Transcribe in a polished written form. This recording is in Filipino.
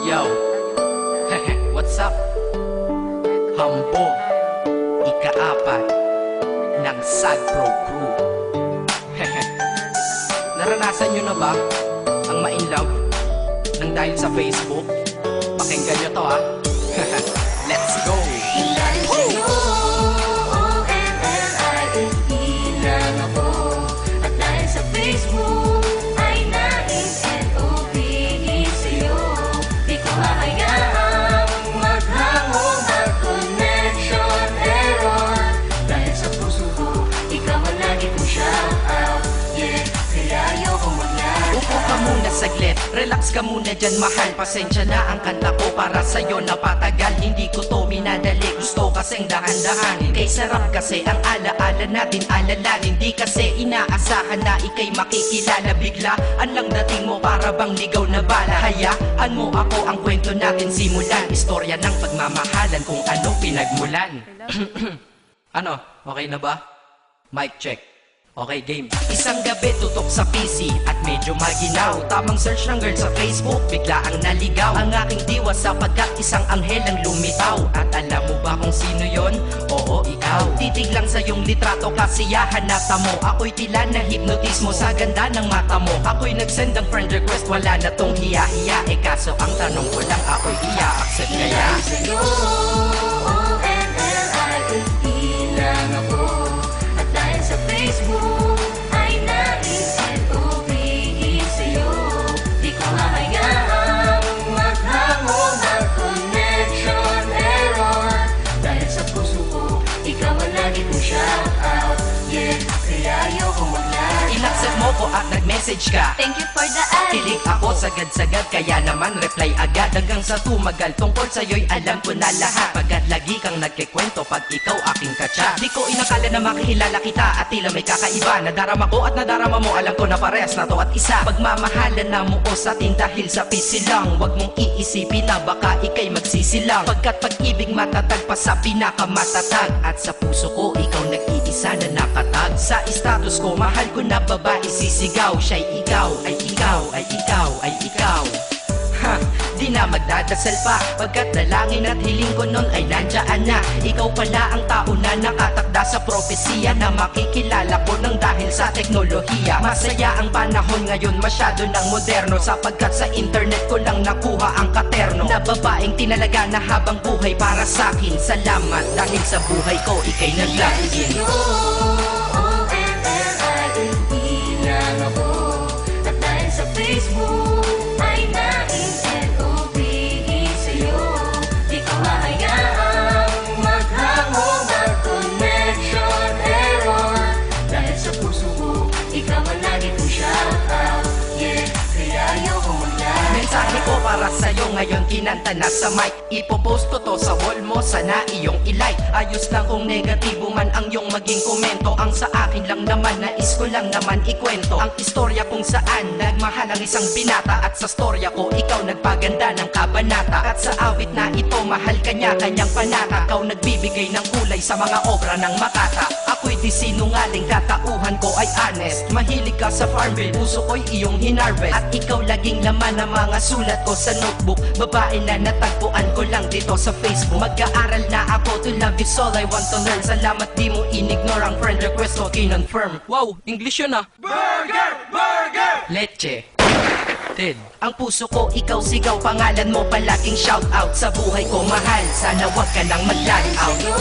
Yo, what's up? Hambog, ika-4 ng Sad Pro Crew. Naranasan nyo na ba ang ma-inlove nang dahil sa Facebook? Pakinggan nyo to ha. Let's go! Saglit, relax ka muna dyan mahal. Pasensya na ang kanta ko para sa'yo napatagal. Hindi ko to minadali, gusto kasing dahan-dahanin. Kay sarap kasi ang alaala natin alalanin. Di kasi inaasahan na ikay makikilala. Biglaan lang dating mo para bang ligaw na bala. Hayaan mo ako ang kwento natin simulan. Istorya ng pagmamahalan kung ano pinagmulan. Ano, okay na ba? Mic check. Okay, game. Isang gabi tutok sa PC at medyo maginaw. Tamang search ng girl sa Facebook, bigla ang naligaw. Ang aking diwa sapagkat isang anghel ang lumitaw. At alam mo ba kung sino yon? Oo, ikaw. Titig lang sa iyong litrato, kasiyahan na tamo. Ako'y tila na hypnotismo sa ganda ng mata mo. Ako'y nagsend ng friend request, wala na tong hiya-hiya. Eh kaso ang tanong ko lang, ako'y iya-accept kaya? Sa'yo, O-N-L-I-E lang ako. At dahil sa Facebook ay nais-L-O-V-E sa'yo. Di ko hahayaang maghango ng connection error. Dahil sa puso ko, ikaw ang lagi kong shout out. Yeah, kaya ayoko mag-lag. Inaccept mo ko at nag-message ka. Thank you for the ad. Kilig ako sagad-sagad, kaya naman reply agad. Hanggang sa tumagal, tungkol sa'yo'y alam ko na lahat. Pagkat lagi kang nagkikwento pag ikaw aking katsa. Di ko inakala na makikilala kita at tila may kakaiba. Nadarama ko at nadarama mo, alam ko na parehas na to at isa. Pagmamahalan na mo ko sa atin dahil sa pisilang. Huwag mong iisipin na baka ikay magsisilang. Pagkat pag-ibig matatag pa sa pinakamatatag. At sa puso ko, ikaw nag-iisa na nakatag. Sa status ko, mahal ko na babae sisigaw. Siya'y ikaw, ay ikaw, ay ikaw, ay ikaw. Ha, di na magdadasal pa. Pagkat dalangin at hiling ko nun ay nandiyan na. Ikaw pala ang tao na nakatakda sa propesiya. Na makikilala ko nang dahil sa teknolohiya. Masaya ang panahon ngayon, masyado ng moderno. Sapagkat sa internet ko lang nakuha ang katerno. Na babaeng tinalaga na habang buhay para sa'kin. Salamat dahil sa buhay ko ikay nag-login. Sa Facebook ay nais-L-O-V-E sa'yo. Di ko hahayaang maghango ng connection error. Dahil sa puso ko, ikaw ang lagi kong shout out. Yeah, kaya ayoko mag-lag. Mensahe ko para sa'yo ngayon kinanta na sa mic. Ipopost ko to sa wall mo, sana iyong ilike. Ayos lang kung negatibo man ang iyong maging komento. Ang sa akin lang naman, nais ko lang naman ikwento ang istorya kung saan nagmahal ang isang binata. At sa storya ko, ikaw nagpaganda ng kabanata. At sa awit na ito, mahal kanya kanyang panata. Ikaw nagbibigay ng kulay sa mga obra ng Makata. Ako'y di sinungaling, katauhan ko ay honest. Mahilig ka sa Farmville, puso ko'y iyong hinarvest. At ikaw laging laman ng mga sulat ko sa notebook. Babae na natagpuan ko lang dito sa Facebook. Mag-aaral na ako, to love is all I want to learn. Salamat di mo inignore ang friend request ko, kinonfirm. Wow, English yun ah. Burger! Burger! Leche. Ted. Ang puso ko, ikaw sigaw, pangalan mo palaging shout out. Sa buhay ko mahal, sana wag ka nang mag-lag out. Sa'yo,